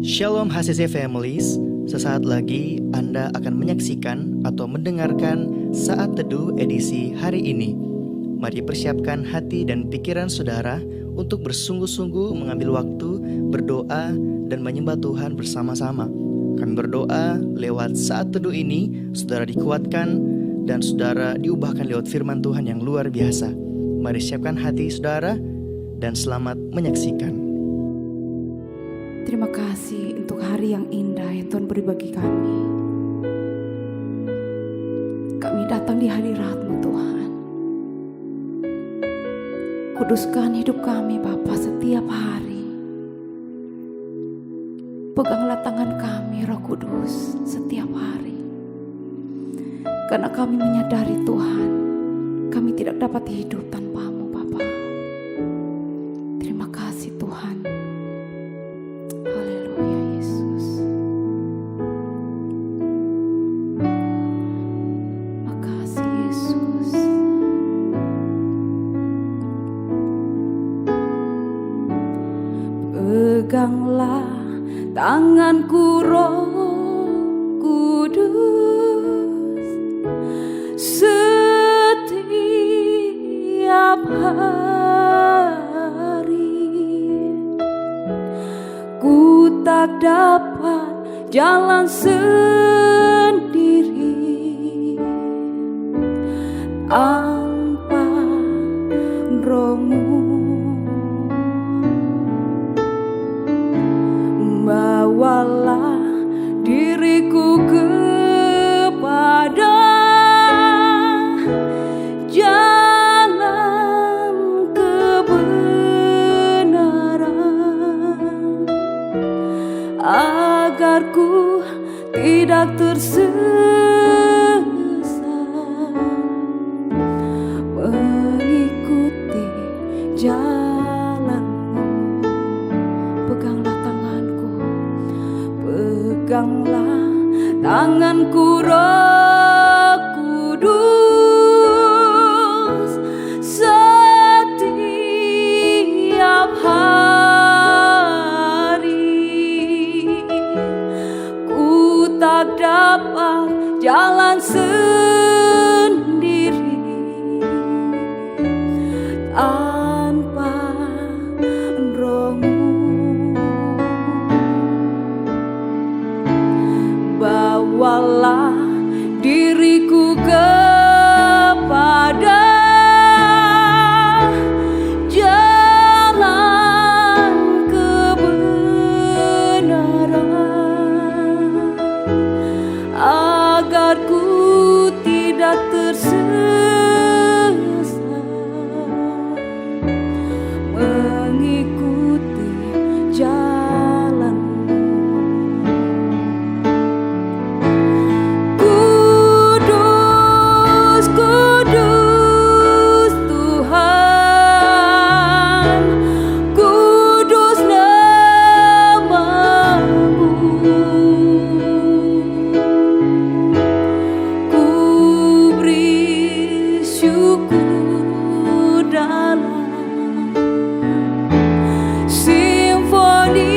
Shalom HCC Families, sesaat lagi Anda akan menyaksikan atau mendengarkan Saat Teduh edisi hari ini. Mari persiapkan hati dan pikiran saudara untuk bersungguh-sungguh mengambil waktu, berdoa, dan menyembah Tuhan bersama-sama. Kami berdoa lewat Saat Teduh ini, saudara dikuatkan dan saudara diubahkan lewat firman Tuhan yang luar biasa. Mari siapkan hati saudara dan selamat menyaksikan. Terima kasih untuk hari yang indah yang Tuhan beri bagi kami. Kami datang di hadirat-Mu Tuhan. Kuduskan hidup kami Bapa setiap hari. Peganglah tangan kami Roh Kudus setiap hari. Karena kami menyadari Tuhan, kami tidak dapat hidup tanpa-Mu Bapa. Terima kasih Tuhan. Haleluya Yesus. Makasih Yesus. Peganglah tanganku Roh Kudus setiap hari. Ku tak dapat jalan sendiri tanpa Roh-Mu. Bawalah diriku kepada jalan kebenaran, agar ku tidak tersesat mengikuti jalan-Mu. Peganglah tanganku, peganglah tanganku Roh Kudus setiap hari. Ku tak dapat jalan sendiri tanpa Roh-Mu. Bawalah diriku kepada jalan kebenaran, agar ku tidak tersesat mengikuti jalan-Mu. Kudus, kudus Tuhan, kudus nama-Mu. Ku beri syukur dalam simfoni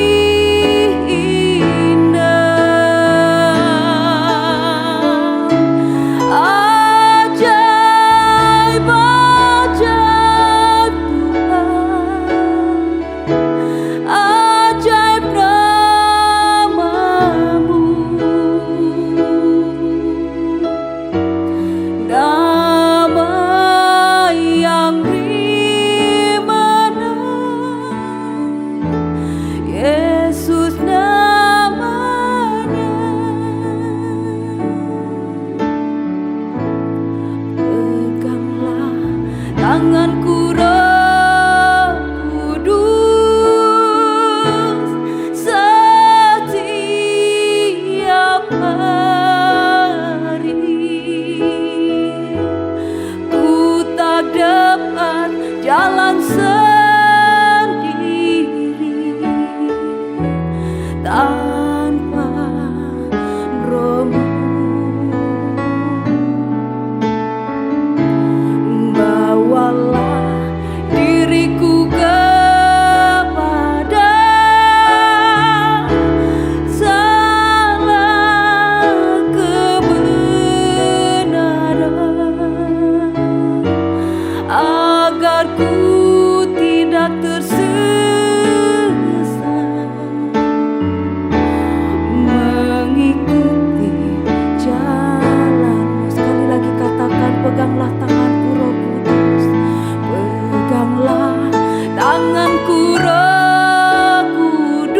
tanganku Roh Kudus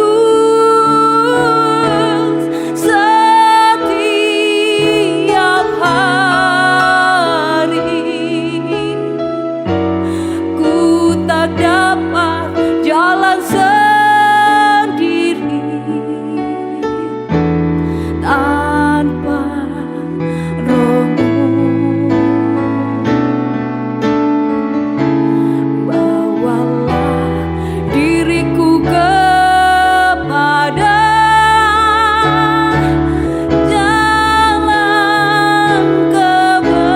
setiap hari. Ku tak dapat jalan sendiri tanpa Roh-Mu. Bawalah diriku kepada jalan kebenaran,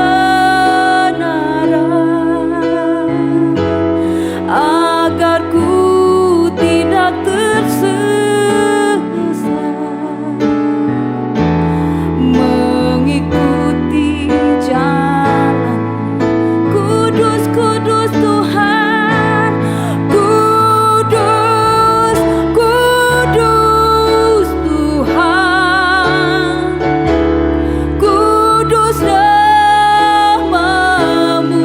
agar ku tidak tersesat, mengikuti jalan kudus, kudus Tuhan, kudus, kudus Tuhan, kudus nama-Mu.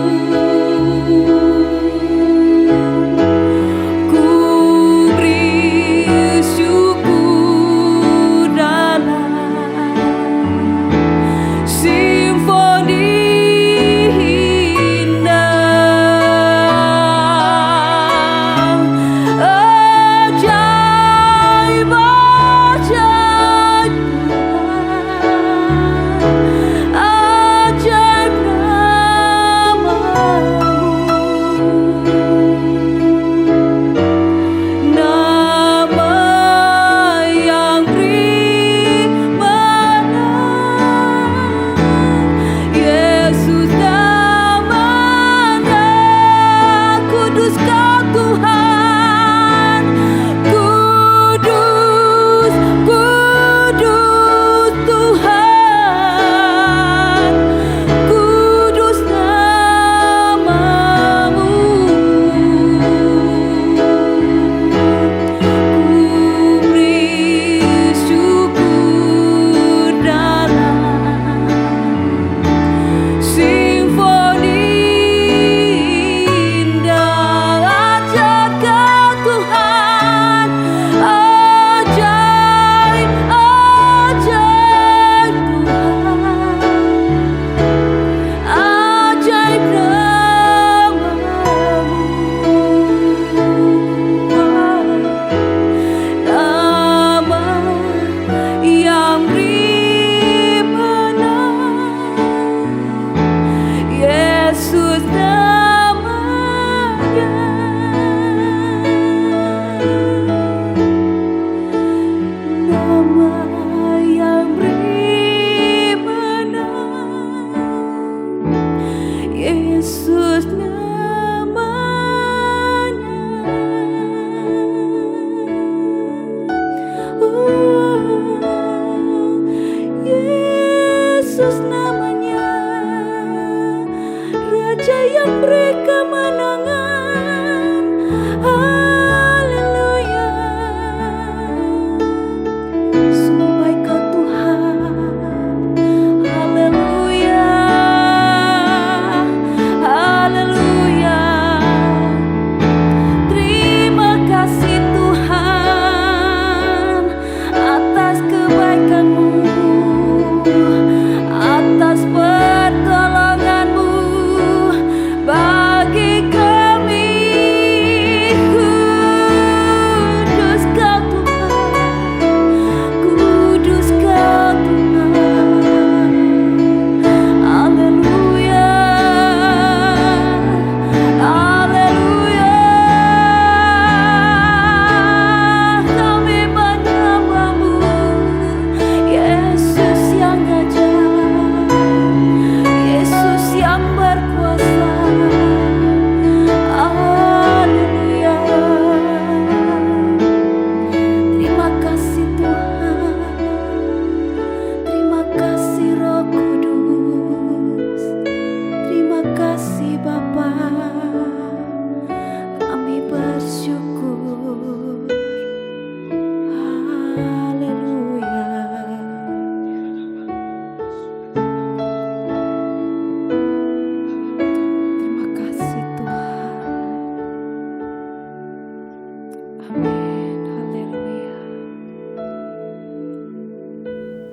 Amin. Haleluya.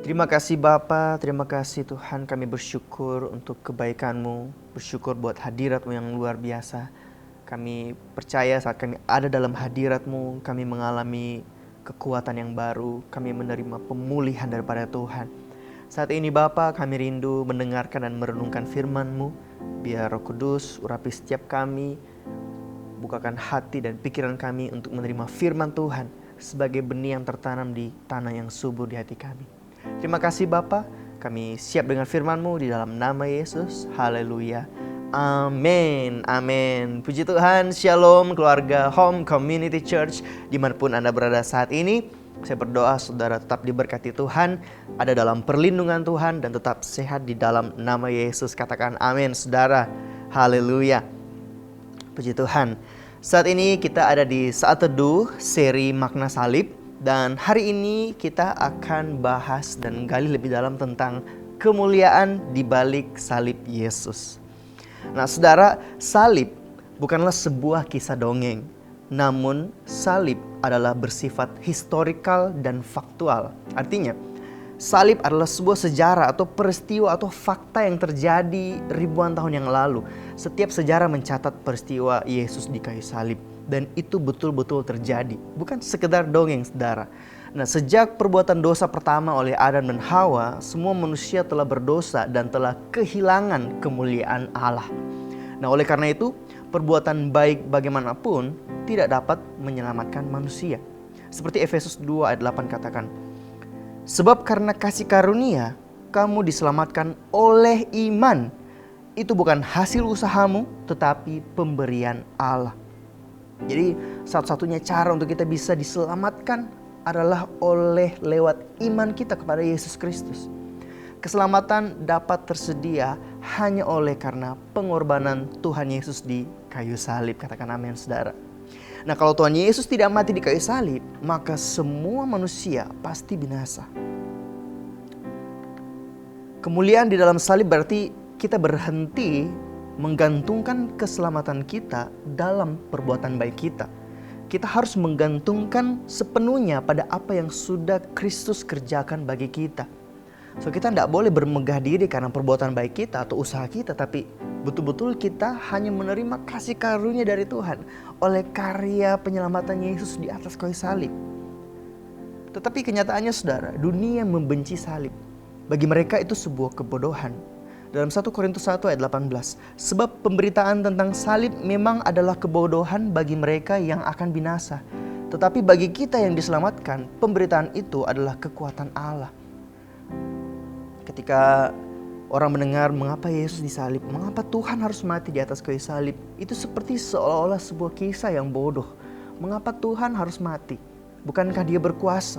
Terima kasih Bapa, terima kasih Tuhan, kami bersyukur untuk kebaikan-Mu, bersyukur buat hadirat-Mu yang luar biasa. Kami percaya saat kami ada dalam hadirat-Mu, kami mengalami kekuatan yang baru, kami menerima pemulihan daripada Tuhan. Saat ini Bapa, kami rindu mendengarkan dan merenungkan firman-Mu. Biar Roh Kudus urapi setiap kami, bukakan hati dan pikiran kami untuk menerima firman Tuhan sebagai benih yang tertanam di tanah yang subur di hati kami. Terima kasih Bapa, kami siap dengan firman-Mu di dalam nama Yesus. Haleluya. Amin. Amin. Puji Tuhan. Shalom keluarga Home Community Church dimanapun Anda berada saat ini. Saya berdoa saudara tetap diberkati Tuhan, ada dalam perlindungan Tuhan dan tetap sehat di dalam nama Yesus. Katakan amin saudara. Haleluya. Puji Tuhan. Saat ini kita ada di Saat Teduh seri Makna Salib. Dan hari ini kita akan bahas dan gali lebih dalam tentang kemuliaan di balik salib Yesus. Nah saudara, salib bukanlah sebuah kisah dongeng. Namun salib adalah bersifat historikal dan faktual. Artinya, salib adalah sebuah sejarah atau peristiwa atau fakta yang terjadi ribuan tahun yang lalu. Setiap sejarah mencatat peristiwa Yesus di kayu salib. Dan itu betul-betul terjadi. Bukan sekedar dongeng saudara. Nah sejak perbuatan dosa pertama oleh Adam dan Hawa, semua manusia telah berdosa dan telah kehilangan kemuliaan Allah. Nah oleh karena itu, perbuatan baik bagaimanapun tidak dapat menyelamatkan manusia. Seperti Efesus 2 ayat 8 katakan, sebab karena kasih karunia, kamu diselamatkan oleh iman. Itu bukan hasil usahamu, tetapi pemberian Allah. Jadi satu-satunya cara untuk kita bisa diselamatkan adalah lewat iman kita kepada Yesus Kristus. Keselamatan dapat tersedia hanya oleh karena pengorbanan Tuhan Yesus di kayu salib. Katakan amin saudara. Nah kalau Tuhan Yesus tidak mati di kayu salib, maka semua manusia pasti binasa. Kemuliaan di dalam salib berarti kita berhenti menggantungkan keselamatan kita dalam perbuatan baik kita. Kita harus menggantungkan sepenuhnya pada apa yang sudah Kristus kerjakan bagi kita. So kita tidak boleh bermegah diri karena perbuatan baik kita atau usaha kita, tapi betul-betul kita hanya menerima kasih karunia dari Tuhan oleh karya penyelamatan Yesus di atas kayu salib. Tetapi kenyataannya saudara, dunia membenci salib. Bagi mereka itu sebuah kebodohan. Dalam 1 Korintus 1 ayat 18, sebab pemberitaan tentang salib memang adalah kebodohan bagi mereka yang akan binasa. Tetapi bagi kita yang diselamatkan, pemberitaan itu adalah kekuatan Allah. Ketika orang mendengar mengapa Yesus disalib, mengapa Tuhan harus mati di atas kayu salib, itu seperti seolah-olah sebuah kisah yang bodoh. Mengapa Tuhan harus mati? Bukankah Dia berkuasa?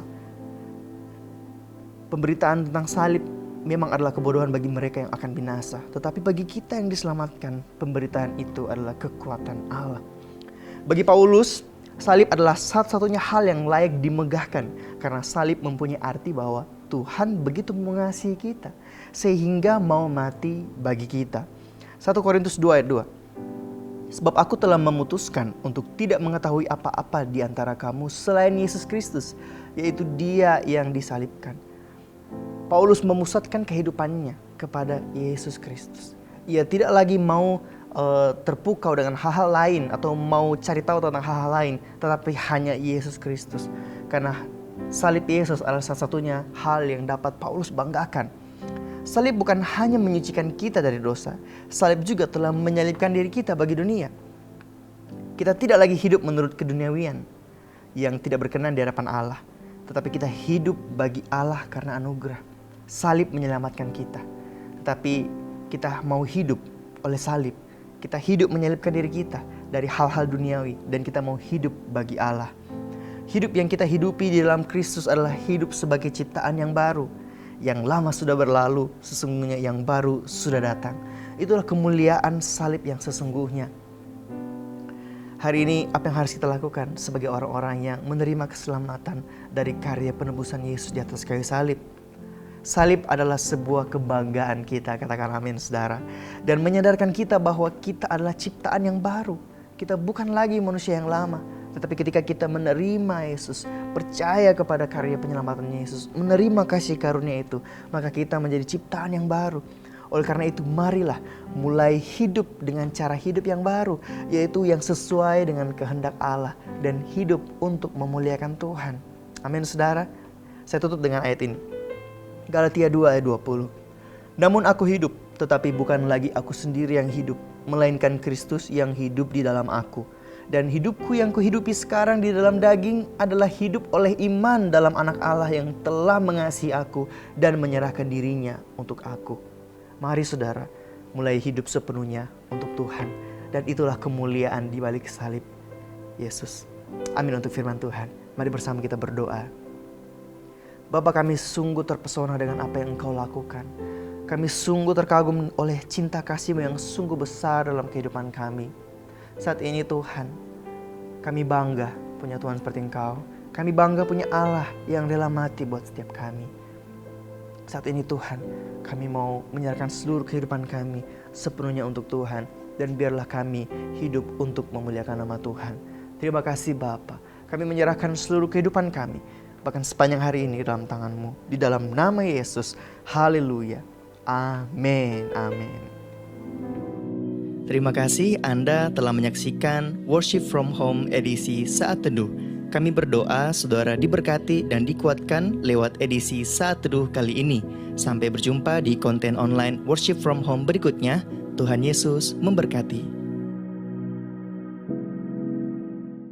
Pemberitaan tentang salib memang adalah kebodohan bagi mereka yang akan binasa. Tetapi bagi kita yang diselamatkan, pemberitaan itu adalah kekuatan Allah. Bagi Paulus, salib adalah satu-satunya hal yang layak dimegahkan. Karena salib mempunyai arti bahwa Tuhan begitu mengasihi kita sehingga mau mati bagi kita. 1 Korintus 2 ayat 2. Sebab aku telah memutuskan untuk tidak mengetahui apa-apa di antara kamu selain Yesus Kristus, yaitu Dia yang disalibkan. Paulus memusatkan kehidupannya kepada Yesus Kristus. Ia tidak lagi mau terpukau dengan hal-hal lain atau mau cari tahu tentang hal-hal lain, tetapi hanya Yesus Kristus. Karena salib Yesus adalah satu-satunya hal yang dapat Paulus banggakan. Salib bukan hanya menyucikan kita dari dosa, salib juga telah menyalibkan diri kita bagi dunia. Kita tidak lagi hidup menurut keduniawian yang tidak berkenan di hadapan Allah, tetapi kita hidup bagi Allah karena anugerah. Salib menyelamatkan kita, tetapi kita mau hidup oleh salib. Kita hidup menyalibkan diri kita dari hal-hal duniawi dan kita mau hidup bagi Allah. Hidup yang kita hidupi di dalam Kristus adalah hidup sebagai ciptaan yang baru. Yang lama sudah berlalu, sesungguhnya yang baru sudah datang. Itulah kemuliaan salib yang sesungguhnya. Hari ini apa yang harus kita lakukan sebagai orang-orang yang menerima keselamatan dari karya penebusan Yesus di atas kayu salib? Salib adalah sebuah kebanggaan kita, katakan amin saudara. Dan menyadarkan kita bahwa kita adalah ciptaan yang baru. Kita bukan lagi manusia yang lama, Tetapi ketika kita menerima Yesus, percaya kepada karya penyelamatan Yesus, menerima kasih karunia itu, maka kita menjadi ciptaan yang baru. Oleh karena itu marilah mulai hidup dengan cara hidup yang baru, yaitu yang sesuai dengan kehendak Allah dan hidup untuk memuliakan Tuhan. Amin saudara. Saya tutup dengan ayat ini. Galatia 2 ayat 20. Namun aku hidup, tetapi bukan lagi aku sendiri yang hidup, melainkan Kristus yang hidup di dalam aku. Dan hidupku yang kuhidupi sekarang di dalam daging adalah hidup oleh iman dalam anak Allah yang telah mengasihi aku dan menyerahkan dirinya untuk aku. Mari saudara, mulai hidup sepenuhnya untuk Tuhan. Dan itulah kemuliaan di balik salib Yesus. Amin untuk firman Tuhan. Mari bersama kita berdoa. Bapa, kami sungguh terpesona dengan apa yang Engkau lakukan. Kami sungguh terkagum oleh cinta kasih-Mu yang sungguh besar dalam kehidupan kami. Saat ini Tuhan, kami bangga punya Tuhan seperti Engkau. Kami bangga punya Allah yang rela mati buat setiap kami. Saat ini Tuhan, kami mau menyerahkan seluruh kehidupan kami sepenuhnya untuk Tuhan. Dan biarlah kami hidup untuk memuliakan nama Tuhan. Terima kasih Bapa. Kami menyerahkan seluruh kehidupan kami, bahkan sepanjang hari ini dalam tangan-Mu. Di dalam nama Yesus, haleluya. Amin, amin. Terima kasih Anda telah menyaksikan Worship from Home edisi Saat Teduh. Kami berdoa saudara diberkati dan dikuatkan lewat edisi Saat Teduh kali ini. Sampai berjumpa di konten online Worship from Home berikutnya. Tuhan Yesus memberkati.